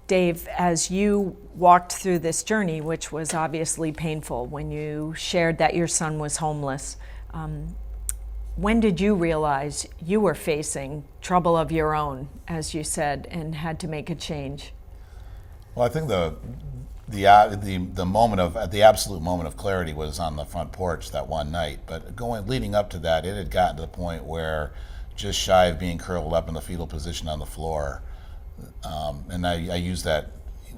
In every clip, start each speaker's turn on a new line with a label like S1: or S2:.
S1: Dave, as you walked through this journey, which was obviously painful when you shared that your son was homeless, when did you realize you were facing trouble of your own, as you said, and had to make a change?
S2: Well, I think the moment of the absolute moment of clarity was on the front porch that one night. But leading up to that, it had gotten to the point where, just shy of being curled up in the fetal position on the floor, and I use that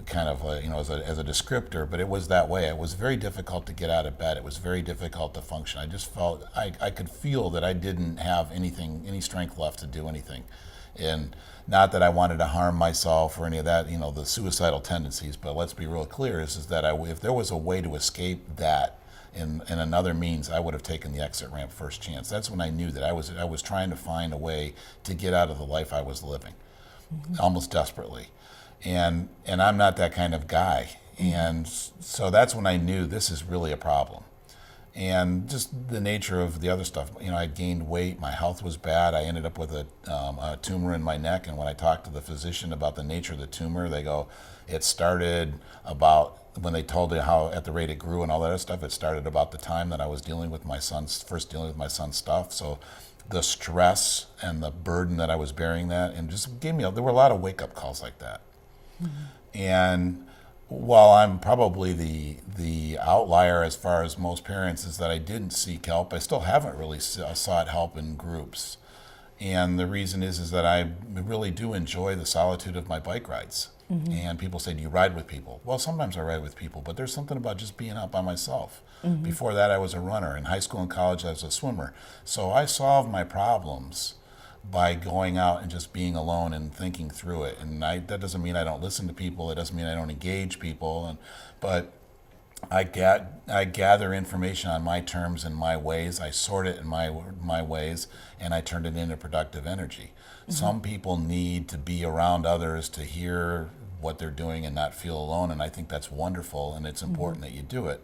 S2: kind of as a descriptor, but it was that way. It was very difficult to get out of bed. It was very difficult to function. I just felt I could feel that I didn't have any strength left to do anything, and not that I wanted to harm myself or any of that, the suicidal tendencies. But let's be real clear: is that if there was a way to escape that in another means, I would have taken the exit ramp first chance. That's when I knew that I was trying to find a way to get out of the life I was living, almost desperately. And I'm not that kind of guy. And so that's when I knew this is really a problem. And just the nature of the other stuff, I gained weight, my health was bad. I ended up with a tumor in my neck. And when I talked to the physician about the nature of the tumor, they go, it started about, when they told me how at the rate it grew and all that other stuff, it started about the time that I was dealing with my son's stuff. So the stress and the burden that I was bearing that, and just there were a lot of wake up calls like that. And while I'm probably the outlier as far as most parents is that I didn't seek help, I still haven't really sought help in groups. And the reason is that I really do enjoy the solitude of my bike rides. And people say, do you ride with people? Well, sometimes I ride with people, but there's something about just being out by myself. Before that, I was a runner. In high school and college, I was a swimmer. So I solved my problems by going out and just being alone and thinking through it. And that doesn't mean I don't listen to people. It doesn't mean I don't engage people. But I gather information on my terms and my ways. I sort it in my ways, and I turn it into productive energy. Some people need to be around others to hear what they're doing and not feel alone. And I think that's wonderful, and it's important that you do it.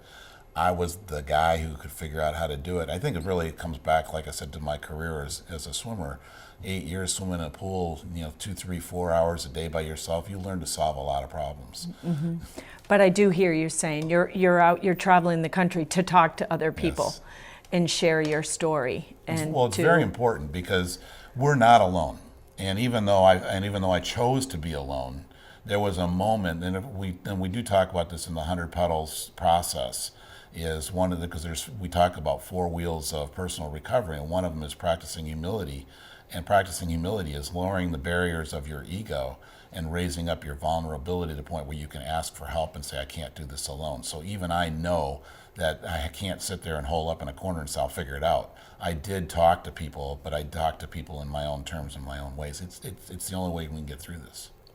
S2: I was the guy who could figure out how to do it. I think it really comes back, like I said, to my career as a swimmer. 8 years swimming in a pool, 2, 3, 4 hours a day by yourself, you learn to solve a lot of problems.
S1: But I do hear you saying you're traveling the country to talk to other people. Yes. And share your story.
S2: It's very important because we're not alone. And even though I chose to be alone, there was a moment, and we do talk about this in the 100Pedals process, is one of because we talk about 4 wheels of personal recovery, and one of them is practicing humility. And practicing humility is lowering the barriers of your ego and raising up your vulnerability to the point where you can ask for help and say, I can't do this alone. So even I know that I can't sit there and hole up in a corner and say, I'll figure it out. I did talk to people, but I talked to people in my own terms and my own ways. It's the only way we can get through this.